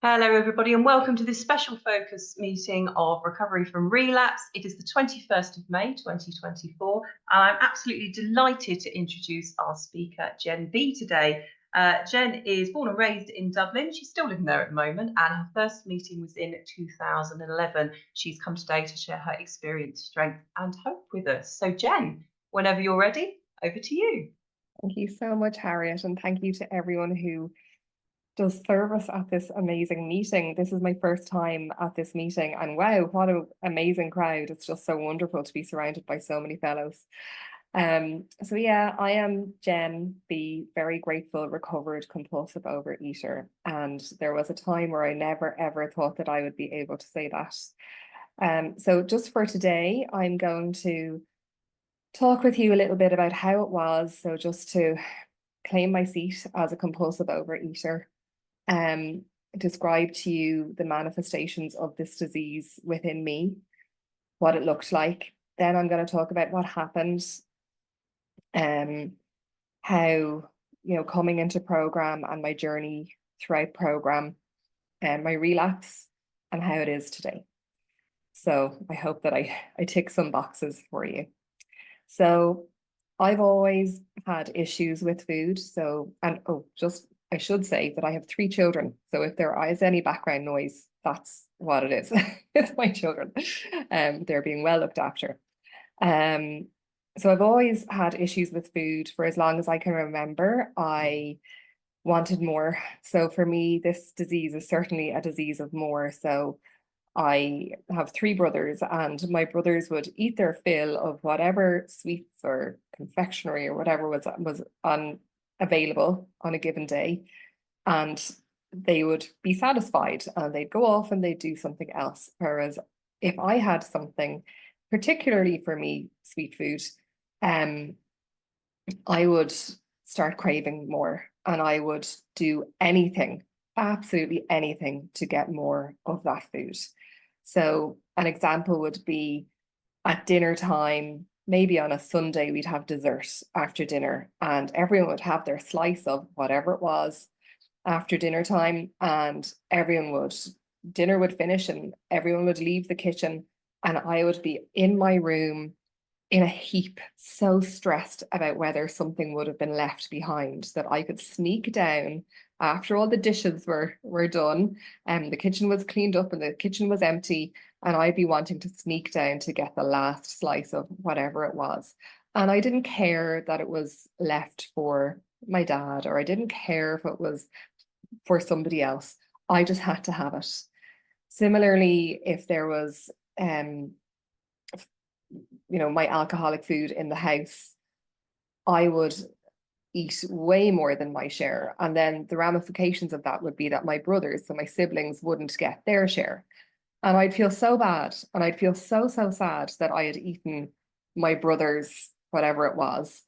Hello, everybody, and welcome to this special focus meeting of Recovery from Relapse. It is the 21st of May 2024, and I'm absolutely delighted to introduce our speaker, Jen B, today. Jen is born and raised in Dublin. She's still living there at the moment, and her first meeting was in 2011. She's come today to share her experience, strength, and hope with us. So, Jen, whenever you're ready, over to you. Thank you so much, Harriet, and thank you to everyone who does service at this amazing meeting. This is my first time at this meeting, and wow, what an amazing crowd. It's just so wonderful to be surrounded by so many fellows. So yeah, I am Jen, the very grateful, recovered, compulsive overeater. And there was a time where I never ever thought that I would be able to say that. So just for today, I'm going to talk with you a little bit about how it was. So just to claim my seat as a compulsive overeater, um, describe to you the manifestations of this disease within me, what it looked like. Then I'm going to talk about what happened, how, coming into program and my journey throughout program and my relapse and how it is today. So I hope that I tick some boxes for you. So I've always had issues with food. I should say that I have 3 children. So if there is any background noise, that's what it is. It's my children. They're being well looked after. So I've always had issues with food for as long as I can remember. I wanted more. So for me, this disease is certainly a disease of more. So I have 3 brothers, and my brothers would eat their fill of whatever sweets or confectionery or whatever was available on a given day, and they would be satisfied and they'd go off and they'd do something else. Whereas if I had something, particularly for me, sweet food, I would start craving more, and I would do anything, absolutely anything, to get more of that food. So an example would be at dinner time, maybe on a Sunday, we'd have dessert after dinner, and everyone would have their slice of whatever it was after dinner time, and dinner would finish and everyone would leave the kitchen, and I would be in my room in a heap, so stressed about whether something would have been left behind, that I could sneak down after all the dishes were done and the kitchen was cleaned up and the kitchen was empty, and I'd be wanting to sneak down to get the last slice of whatever it was. And I didn't care that it was left for my dad, or I didn't care if it was for somebody else. I just had to have it. Similarly, if there was my alcoholic food in the house, I would eat way more than my share. And then the ramifications of that would be that my brothers, so my siblings, wouldn't get their share. And I'd feel so bad. And I'd feel so, so sad that I had eaten my brother's whatever it was.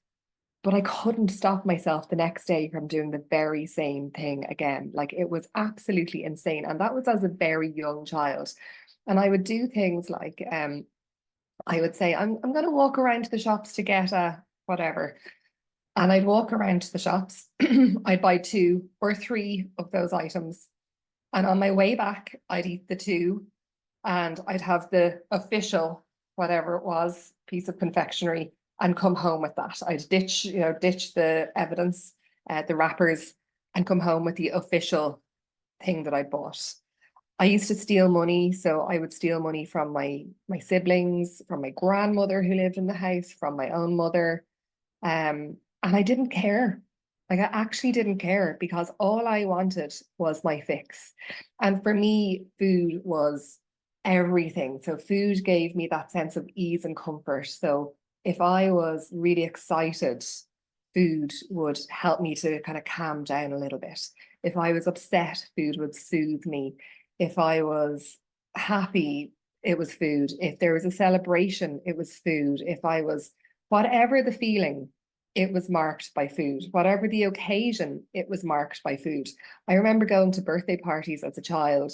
But I couldn't stop myself the next day from doing the very same thing again. Like, it was absolutely insane. And that was as a very young child. And I would do things like, I would say, I'm going to walk around to the shops to get a whatever. And I'd walk around to the shops. I'd buy 2 or 3 of those items. And on my way back, I'd eat the 2, and I'd have the official, whatever it was, piece of confectionery, and come home with that. I'd ditch the evidence, the wrappers, and come home with the official thing that I bought. I used to steal money. So I would steal money from my siblings, from my grandmother who lived in the house, from my own mother. And I didn't care. Like, I actually didn't care, because all I wanted was my fix. And for me, food was everything. So food gave me that sense of ease and comfort. So if I was really excited, food would help me to kind of calm down a little bit. If I was upset, food would soothe me. If I was happy, it was food. If there was a celebration, it was food. If I was, whatever the feeling, it was marked by food. Whatever the occasion, it was marked by food. I remember going to birthday parties as a child,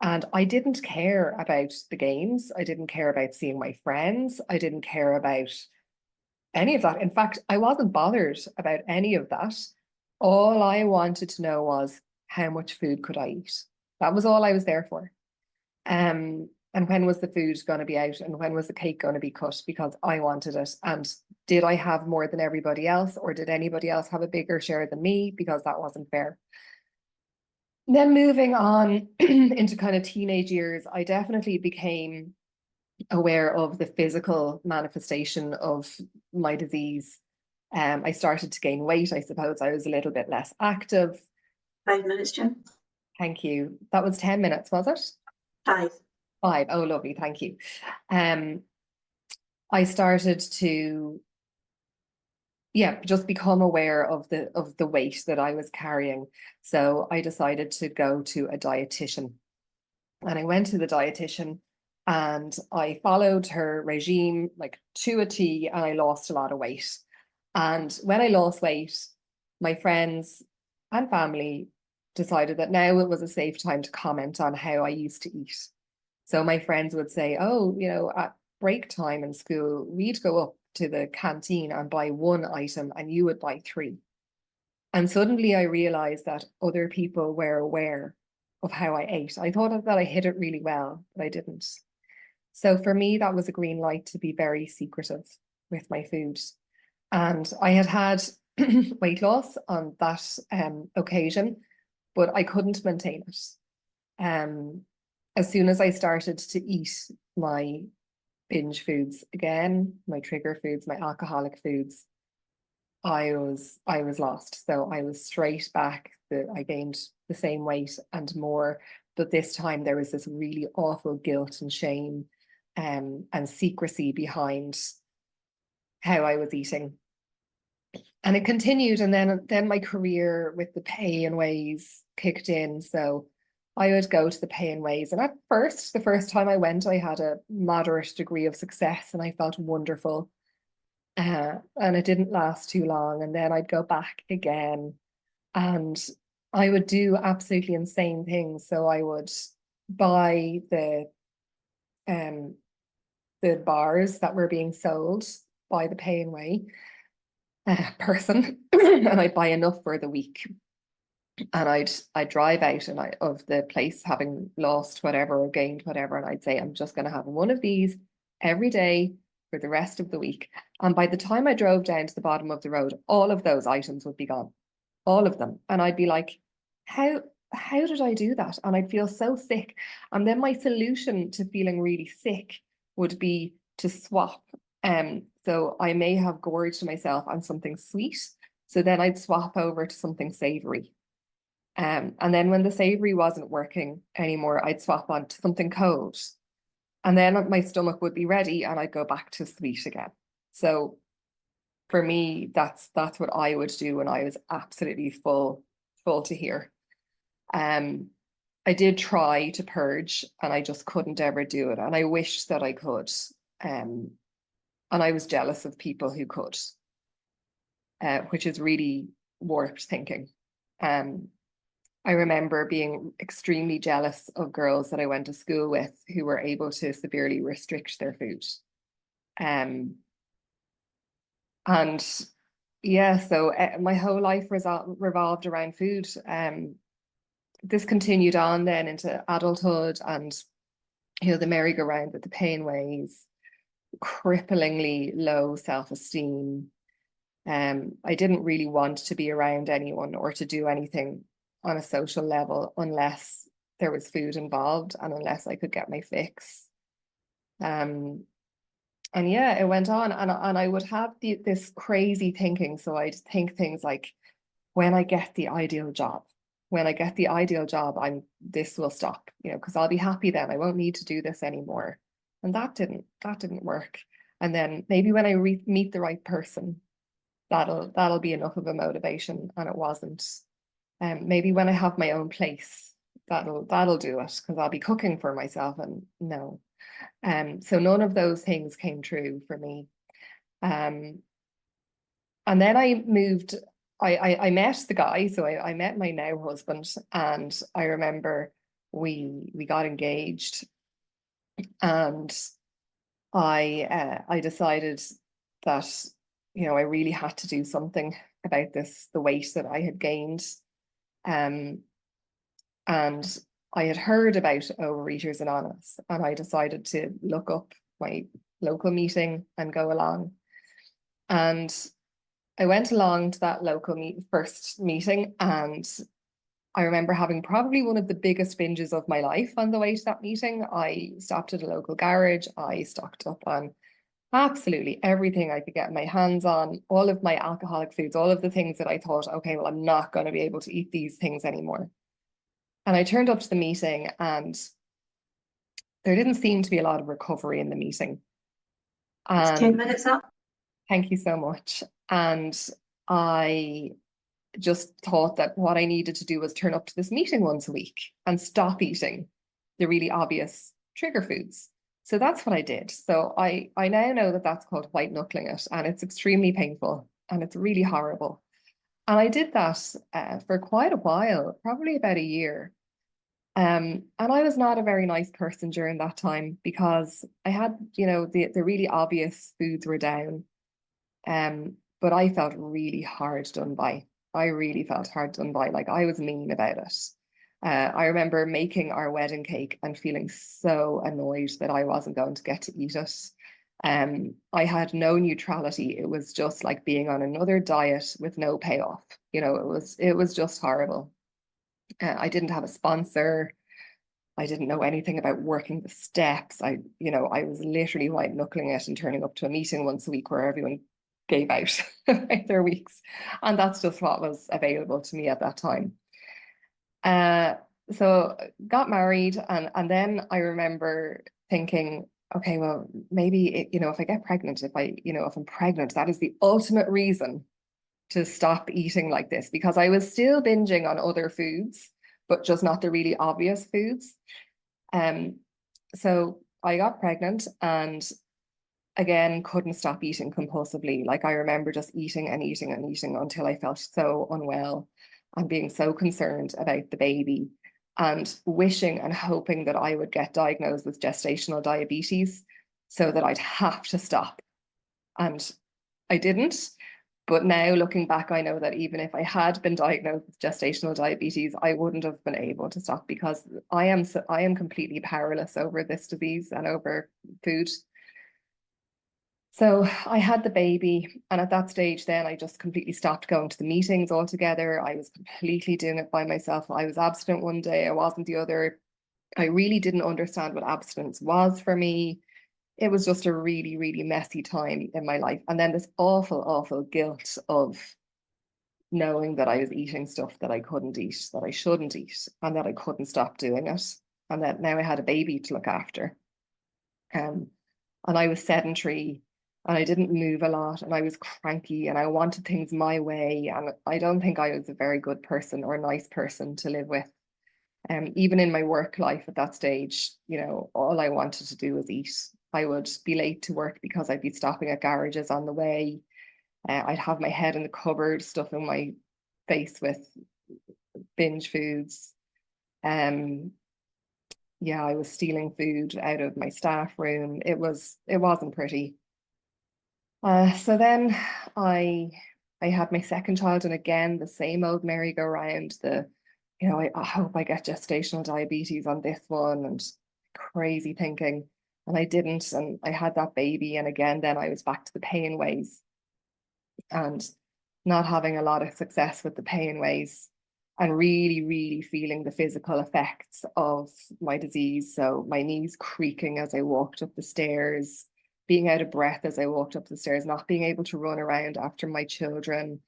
and I didn't care about the games. I didn't care about seeing my friends. I didn't care about any of that. In fact, I wasn't bothered about any of that. All I wanted to know was, how much food could I eat? That was all I was there for. And when was the food going to be out, and when was the cake going to be cut, because I wanted it. And did I have more than everybody else, or did anybody else have a bigger share than me? Because that wasn't fair. Then moving on into kind of teenage years, I definitely became aware of the physical manifestation of my disease. I started to gain weight. I suppose I was a little bit less active. 5 minutes, Jen. Thank you. That was 10 minutes, was it? 5. 5. Oh, lovely. Thank you. I started to, just become aware of the weight that I was carrying. So I decided to go to a dietitian. And I went to the dietitian and I followed her regime like to a T, and I lost a lot of weight. And when I lost weight, my friends and family decided that now it was a safe time to comment on how I used to eat. So my friends would say, oh, at break time in school, we'd go up to the canteen and buy one item and you would buy 3. And suddenly I realized that other people were aware of how I ate. I thought that I hid it really well, but I didn't. So for me, that was a green light to be very secretive with my food. And I had weight loss on that occasion, but I couldn't maintain it. As soon as I started to eat my binge foods again, my trigger foods, my alcoholic foods, I was lost. So I was straight back. I gained the same weight and more, but this time there was this really awful guilt and shame and secrecy behind how I was eating. And it continued, and then my career with the pay and ways kicked in. So I would go to the pay and ways, and at first, the first time I went, I had a moderate degree of success and I felt wonderful. And it didn't last too long. And then I'd go back again and I would do absolutely insane things. So I would buy the bars that were being sold by the pay and way person, and I'd buy enough for the week. And I'd drive out of the place having lost whatever or gained whatever, and I'd say, I'm just going to have one of these every day for the rest of the week. And by the time I drove down to the bottom of the road, all of those items would be gone, all of them. And I'd be like, how did I do that? And I'd feel so sick. And then my solution to feeling really sick would be to swap. So I may have gorged myself on something sweet. So then I'd swap over to something savory. And then when the savory wasn't working anymore, I'd swap on to something cold. And then my stomach would be ready and I'd go back to sweet again. So for me, that's what I would do when I was absolutely full to here. I did try to purge and I just couldn't ever do it. And I wish that I could. And I was jealous of people who could, which is really warped thinking. I remember being extremely jealous of girls that I went to school with who were able to severely restrict their food. And yeah, so my whole life revolved around food. This continued on then into adulthood, and the merry-go-round with the pain ways, cripplingly low self-esteem. I didn't really want to be around anyone or to do anything on a social level unless there was food involved and unless I could get my fix. And yeah, it went on, and I would have this crazy thinking. So I'd think things like, when I get the ideal job, this will stop, because I'll be happy then. I won't need to do this anymore. And that didn't work. And then maybe when I meet the right person, that'll be enough of a motivation, and it wasn't. Maybe when I have my own place, that'll do it, because I'll be cooking for myself, and no. So none of those things came true for me. And then I moved. I met the guy, so I met my now husband, and I remember we got engaged, and I decided that I really had to do something about the weight that I had gained. And I had heard about Overeaters Anonymous, and I decided to look up my local meeting and go along. And I went along to that local first meeting, and I remember having probably one of the biggest binges of my life on the way to that meeting. I stopped at a local garage. I stocked up on absolutely everything I could get my hands on, all of my alcoholic foods, all of the things that I thought, okay, well, I'm not going to be able to eat these things anymore. And I turned up to the meeting, and there didn't seem to be a lot of recovery in the meeting. It's 10 minutes up. Thank you so much. And I just thought that what I needed to do was turn up to this meeting once a week and stop eating the really obvious trigger foods. So that's what I did. So I now know that that's called white knuckling it, and it's extremely painful and it's really horrible. And I did that for quite a while, probably about a year. And I was not a very nice person during that time, because I had, the really obvious foods were down. But I felt really hard done by. I really felt hard done by. Like, I was mean about it. I remember making our wedding cake and feeling so annoyed that I wasn't going to get to eat it. I had no neutrality. It was just like being on another diet with no payoff. It was just horrible. I didn't have a sponsor. I didn't know anything about working the steps. I was literally white knuckling it and turning up to a meeting once a week where everyone gave out their weeks. And that's just what was available to me at that time. So got married, and then I remember thinking, okay, well, maybe if I get pregnant, if I'm pregnant, that is the ultimate reason to stop eating like this, because I was still binging on other foods, but just not the really obvious foods. So I got pregnant, and again, couldn't stop eating compulsively. Like, I remember just eating and eating and eating until I felt so unwell and being so concerned about the baby, and wishing and hoping that I would get diagnosed with gestational diabetes so that I'd have to stop. And I didn't. But now, looking back, I know that even if I had been diagnosed with gestational diabetes, I wouldn't have been able to stop, because I am completely powerless over this disease and over food. So I had the baby, and at that stage then I just completely stopped going to the meetings altogether. I was completely doing it by myself. I was abstinent one day, I wasn't the other. I really didn't understand what abstinence was for me. It was just a really, really messy time in my life. And then this awful, awful guilt of knowing that I was eating stuff that I couldn't eat, that I shouldn't eat, and that I couldn't stop doing it. And that now I had a baby to look after. And I was sedentary, and I didn't move a lot, and I was cranky, and I wanted things my way. And I don't think I was a very good person or a nice person to live with. Even in my work life at that stage, all I wanted to do was eat. I would be late to work because I'd be stopping at garages on the way. I'd have my head in the cupboard, stuffing my face with binge foods. Yeah, I was stealing food out of my staff room. It wasn't pretty. So then I had my second child, and again the same old merry-go-round. I hope I get gestational diabetes on this one, and crazy thinking. And I didn't, and I had that baby, and again then I was back to the pain ways, and not having a lot of success with the pain ways, and really, really feeling the physical effects of my disease. So my knees creaking as I walked up the stairs, being out of breath as I walked up the stairs, not being able to run around after my children,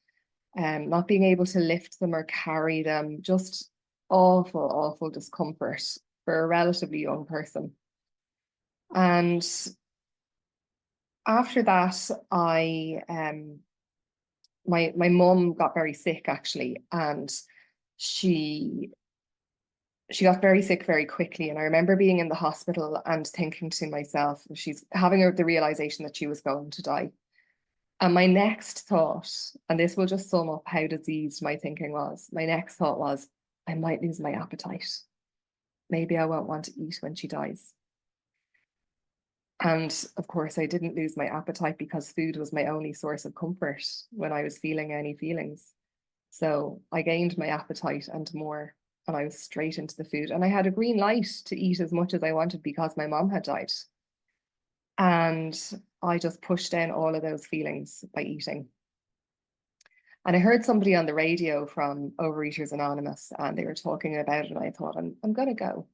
not being able to lift them or carry them, just awful, awful discomfort for a relatively young person. And after that, my mum got very sick, actually, and she got very sick very quickly. And I remember being in the hospital and thinking to myself, she's having the realization that she was going to die. And my next thought, and this will just sum up how diseased my thinking was, my next thought was, I might lose my appetite. Maybe I won't want to eat when she dies. And of course, I didn't lose my appetite, because food was my only source of comfort when I was feeling any feelings. So I gained my appetite and more. and I was straight into the food. And I had a green light to eat as much as I wanted because my mom had died. And I just pushed down all of those feelings by eating. And I heard somebody on the radio from Overeaters Anonymous, and they were talking about it, and I thought, I'm gonna go.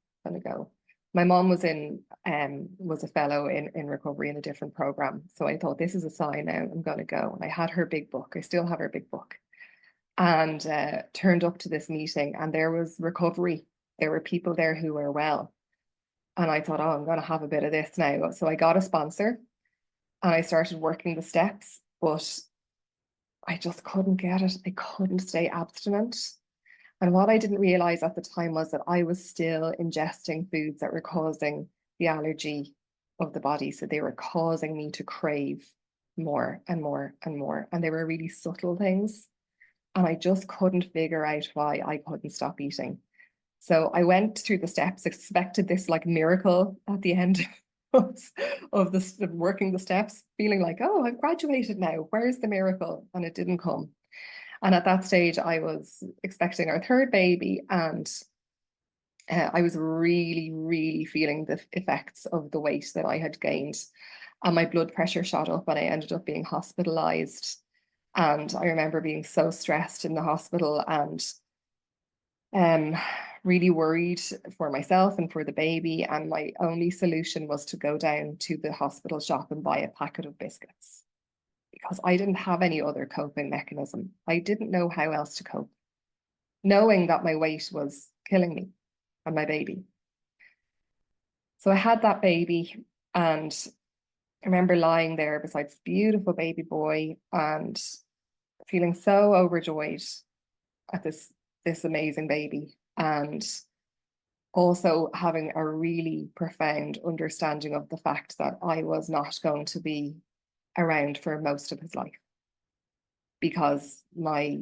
My mom was a fellow in recovery in a different program. So I thought, this is a sign now, I'm gonna go. And I had her big book. I still have her big book. And turned up to this meeting, and there was recovery. There were people there who were well. And I thought, oh, I'm gonna have a bit of this now. So I got a sponsor and I started working the steps, but I just couldn't get it. I couldn't stay abstinent. And what I didn't realize at the time was that I was still ingesting foods that were causing the allergy of the body. So they were causing me to crave more and more and more. And they were really subtle things. And I just couldn't figure out why I couldn't stop eating. So I went through the steps, expected this like miracle at the end of working the steps, feeling like, oh, I've graduated now. Where's the miracle? And it didn't come. And at that stage, I was expecting our third baby, and I was really, really feeling the effects of the weight that I had gained. And my blood pressure shot up, and I ended up being hospitalized. And I remember being so stressed in the hospital and really worried for myself and for the baby. And my only solution was to go down to the hospital shop and buy a packet of biscuits, because I didn't have any other coping mechanism. I didn't know how else to cope, knowing that my weight was killing me and my baby. So I had that baby, and I remember lying there beside this beautiful baby boy and feeling so overjoyed at this amazing baby, and also having a really profound understanding of the fact that I was not going to be around for most of his life, because my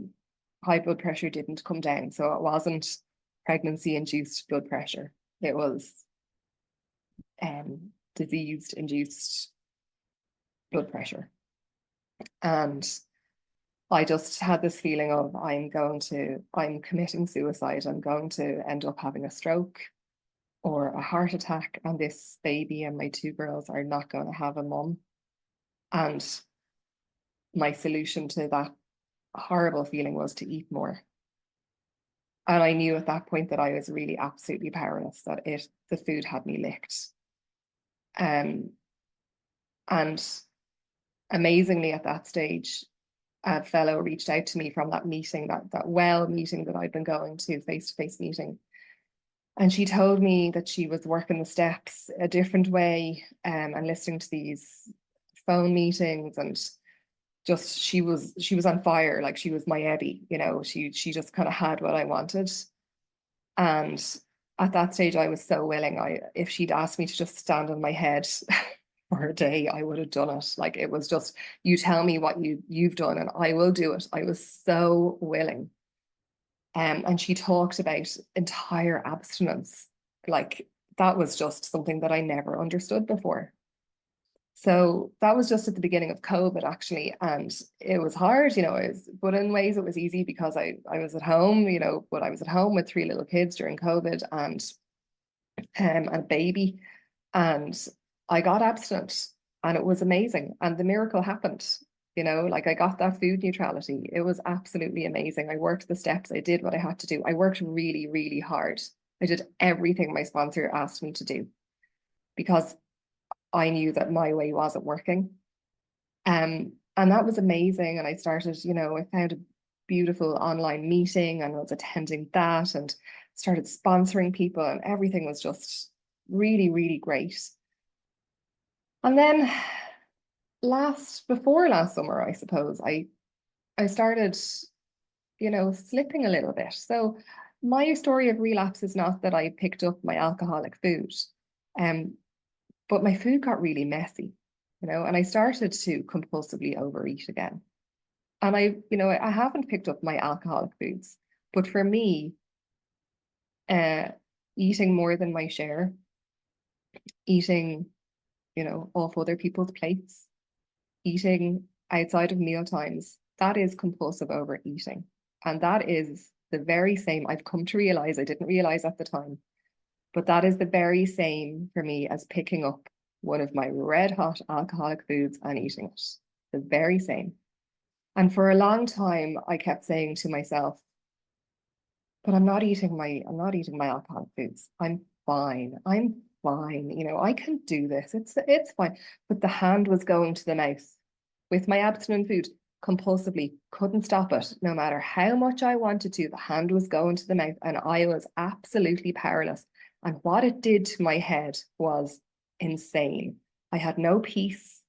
high blood pressure didn't come down. So it wasn't pregnancy induced blood pressure, it was disease induced blood pressure. And I just had this feeling of, I'm committing suicide. I'm going to end up having a stroke or a heart attack, and this baby and my two girls are not going to have a mum. And my solution to that horrible feeling was to eat more. And I knew at that point that I was really absolutely powerless, that the food had me licked. And amazingly at that stage, a fellow reached out to me from that meeting, that meeting that I'd been going to, face-to-face meeting. And she told me that she was working the steps a different way, and listening to these phone meetings, and just she was on fire. Like, she was my Eddie, she just kind of had what I wanted. And at that stage I was so willing. If she'd asked me to just stand on my head for a day, I would have done it. Like, it was just, you tell me what you've done and I will do it. I was so willing. And she talked about entire abstinence. Like, that was just something that I never understood before. So that was just at the beginning of COVID, actually. And it was hard, but in ways it was easy because I was at home, but I was at home with 3 little kids during COVID, and a baby. And I got abstinent, and it was amazing. And the miracle happened, like, I got that food neutrality. It was absolutely amazing. I worked the steps. I did what I had to do. I worked really, really hard. I did everything my sponsor asked me to do, because I knew that my way wasn't working. And that was amazing. And I started, I found a beautiful online meeting and was attending that, and started sponsoring people, and everything was just really, really great. And then before last summer, I suppose, I started, slipping a little bit. So my story of relapse is not that I picked up my alcoholic food, but my food got really messy, and I started to compulsively overeat again. And I haven't picked up my alcoholic foods, but for me, eating more than my share, eating, off other people's plates, eating outside of meal times, that is compulsive overeating. And that is the very same. I've come to realize, I didn't realize at the time, but that is the very same for me as picking up one of my red hot alcoholic foods and eating it. The very same. And for a long time, I kept saying to myself, but I'm not eating my alcoholic foods. I'm fine. I'm fine. You know, I can do this. It's fine. But the hand was going to the mouth with my abstinent food compulsively, couldn't stop it. No matter how much I wanted to, the hand was going to the mouth and I was absolutely powerless. And what it did to my head was insane. I had no peace.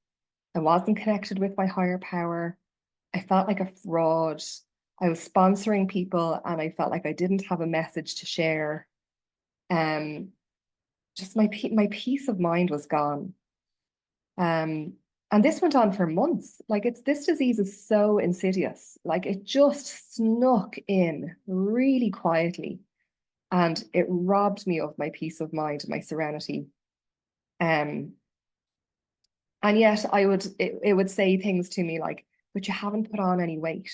I wasn't connected with my higher power. I felt like a fraud. I was sponsoring people and I felt like I didn't have a message to share. Just my peace of mind was gone. And this went on for months. Like this disease is so insidious. Like it just snuck in really quietly and it robbed me of my peace of mind, my serenity. And yet it would say things to me like, but you haven't put on any weight,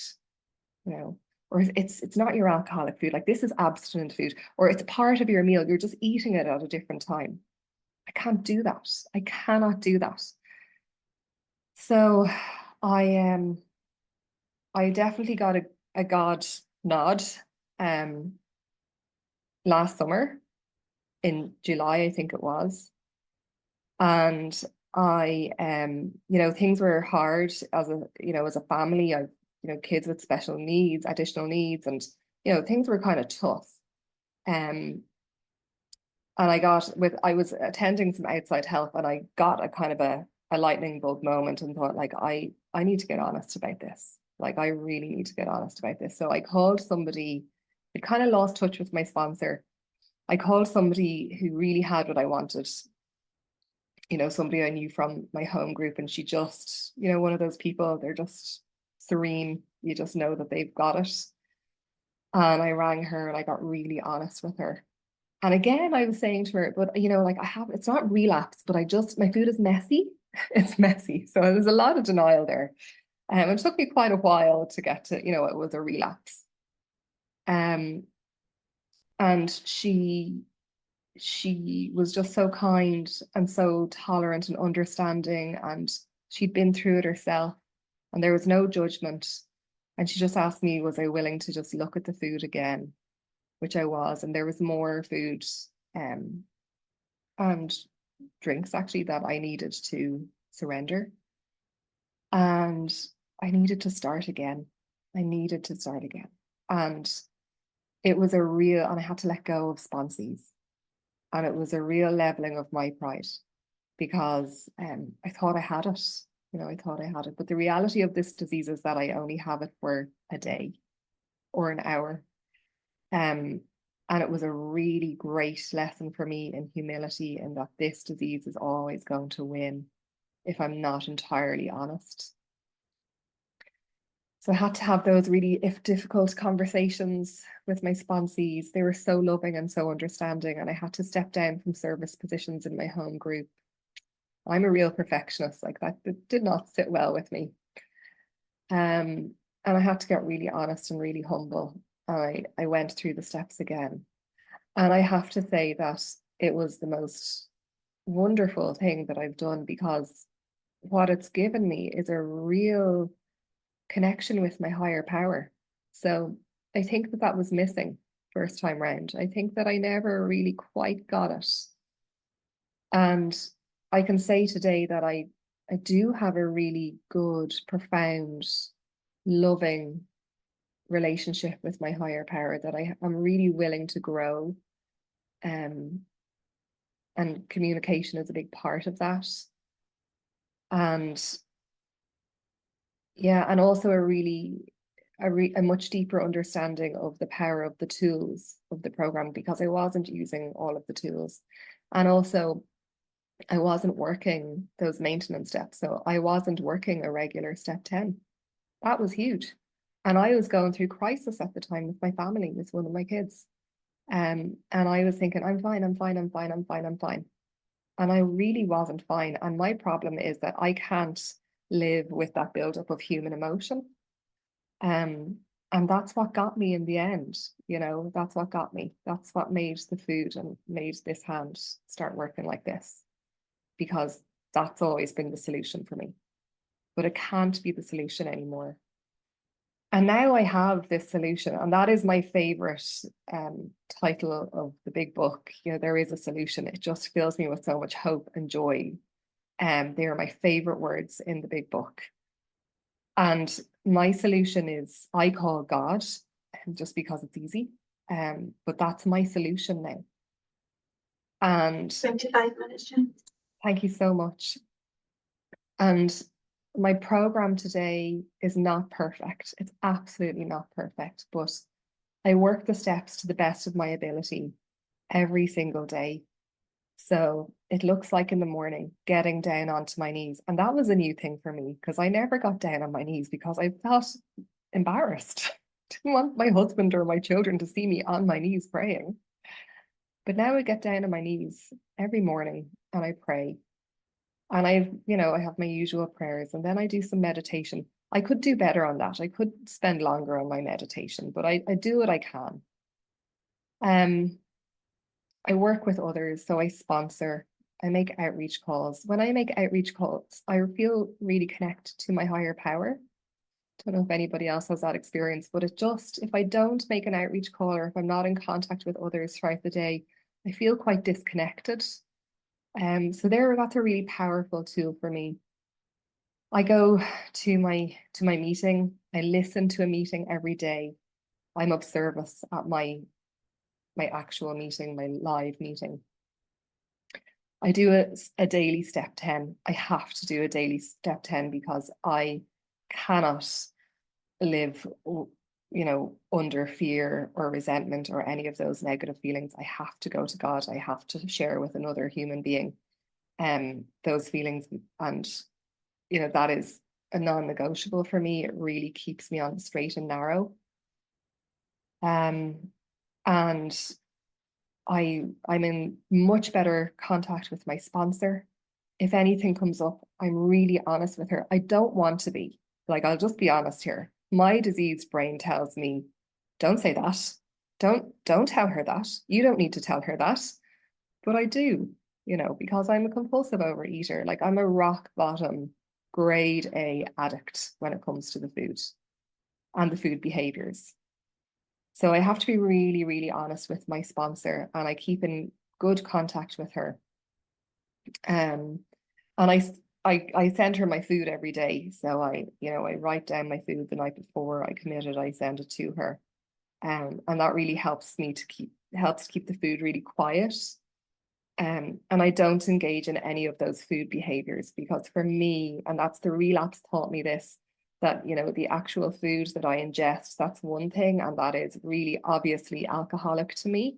you know, or it's not your alcoholic food. Like this is abstinent food, or it's part of your meal. You're just eating it at a different time. I can't do that. I cannot do that. So I definitely got a God nod last summer in July, I think it was. And I you know, things were hard as a family. I've, you know, kids with special needs, additional needs, and you know, things were kind of tough. And I was attending some outside help and I got a kind of a lightning bulb moment and thought like, I need to get honest about this. Like, I really need to get honest about this. So I called somebody, I kind of lost touch with my sponsor. I called somebody who really had what I wanted, you know, somebody I knew from my home group. And she just, you know, one of those people, they're just serene. You just know that they've got it. And I rang her and I got really honest with her. And again, I was saying to her, but you know, like it's not relapse, but my food is messy. It's messy. So there's a lot of denial there. It took me quite a while to get to, you know, it was a relapse. And she was just so kind and so tolerant and understanding, and she'd been through it herself and there was no judgment. And she just asked me, was I willing to just look at the food again? Which I was, and there was more food and drinks actually that I needed to surrender. And I needed to start again. And it was and I had to let go of sponsees. And it was a real leveling of my pride because I thought I had it. You know, I thought I had it. But the reality of this disease is that I only have it for a day or an hour. And it was a really great lesson for me in humility, in that this disease is always going to win if I'm not entirely honest. So I had to have those really difficult conversations with my sponsees. They were so loving and so understanding, and I had to step down from service positions in my home group. I'm a real perfectionist, like that did not sit well with me. And I had to get really honest and really humble. I went through the steps again. And I have to say that it was the most wonderful thing that I've done, because what it's given me is a real connection with my higher power. So I think that was missing first time round. I think that I never really quite got it. And I can say today that I do have a really good, profound, loving relationship with my higher power that I'm really willing to grow. And communication is a big part of that. And yeah, and also a much deeper understanding of the power of the tools of the program, because I wasn't using all of the tools. And also I wasn't working those maintenance steps. So I wasn't working a regular step 10. That was huge. And I was going through crisis at the time with my family, with one of my kids. And I was thinking, I'm fine. And I really wasn't fine. And my problem is that I can't live with that buildup of human emotion. And that's what got me in the end, that's what got me. That's what made the food and made this hand start working like this, because that's always been the solution for me. But it can't be the solution anymore. And now I have this solution, and that is my favorite title of the big book. There is a solution. It just fills me with so much hope and joy. They are my favorite words in the big book. And my solution is, I call God, just because it's easy. But that's my solution now. And 25 minutes, Jen. thank you so much. And my program today is not perfect. It's absolutely not perfect, but I work the steps to the best of my ability every single day. So it looks like in the morning, getting down onto my knees. And that was a new thing for me, because I never got down on my knees because I felt embarrassed. Didn't want my husband or my children to see me on my knees praying. But now I get down on my knees every morning and I pray. And I have my usual prayers, and then I do some meditation. I could do better on that. I could spend longer on my meditation, but I do what I can. I work with others, so I sponsor, I make outreach calls. When I make outreach calls, I feel really connected to my higher power. Don't know if anybody else has that experience, but if I don't make an outreach call, or if I'm not in contact with others throughout the day, I feel quite disconnected. So that's a really powerful tool for me. I go to my meeting. I listen to a meeting every day. I'm of service at my actual meeting, my live meeting. I do a daily step 10. I have to do a daily step 10 because I cannot live, under fear or resentment or any of those negative feelings. I have to go to God. I have to share with another human being those feelings, and that is a non-negotiable for me. It really keeps me on the straight and narrow. And I'm in much better contact with my sponsor. If anything comes up, I'm really honest with her. I don't want to be. I'll just be honest here. My diseased brain tells me, don't say that. Don't tell her that. You don't need to tell her that. But I do, because I'm a compulsive overeater. I'm a rock bottom grade A addict when it comes to the food and the food behaviors. So I have to be really, really honest with my sponsor, and I keep in good contact with her. And I send her my food every day. So I write down my food the night before I commit it, I send it to her. And that really helps me to keep the food really quiet. And I don't engage in any of those food behaviors, because for me, and that's the relapse taught me this, that the actual food that I ingest, that's one thing, and that is really obviously alcoholic to me,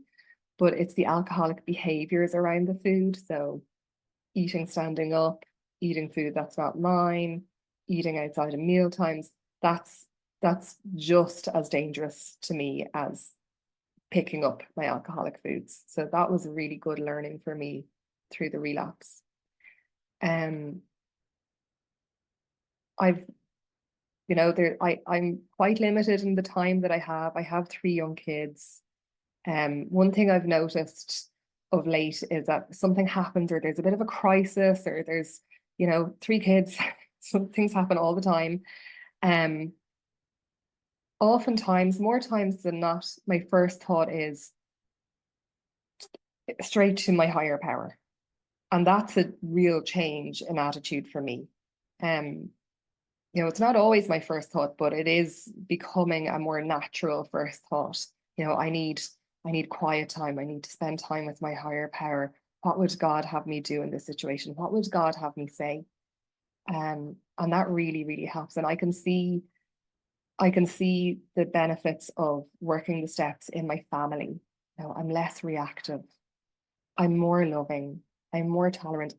but it's the alcoholic behaviors around the food. So eating standing up, eating food that's not mine, eating outside of meal times, that's just as dangerous to me as picking up my alcoholic foods. So that was a really good learning for me through the relapse. I'm quite limited in the time that I have. I have 3 young kids. One thing I've noticed of late is that something happens, or there's a bit of a crisis, or there's 3 kids, some things happen all the time. Oftentimes, more times than not, my first thought is straight to my higher power. And that's a real change in attitude for me. It's not always my first thought, but it is becoming a more natural first thought. I need quiet time. I need to spend time with my higher power. What would God have me do in this situation? What would God have me say? And that really, really helps. And I can see the benefits of working the steps in my family. I'm less reactive. I'm more loving. I'm more tolerant.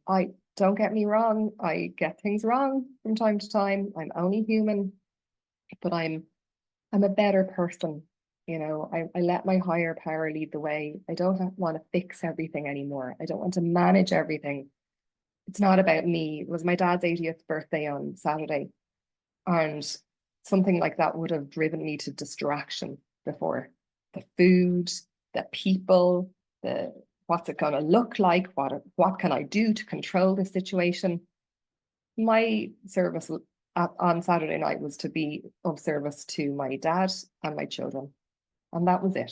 Don't get me wrong, I get things wrong from time to time. I'm only human, but I'm a better person. I let my higher power lead the way. I don't want to fix everything anymore. I don't want to manage everything. It's not about me. It was my dad's 80th birthday on Saturday, and something like that would have driven me to distraction before. The food, the people, the what's it going to look like, what can I do to control the situation. My service on Saturday night was to be of service to my dad and my children, and that was it.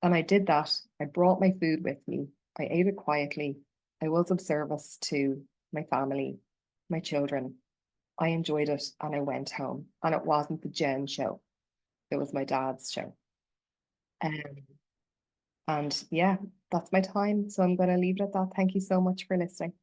And I did that. I brought my food with me. I ate it quietly. I was of service to my family, my children. I enjoyed it, and I went home. And it wasn't the Jen show. It was my dad's show. And yeah, that's my time. So I'm going to leave it at that. Thank you so much for listening.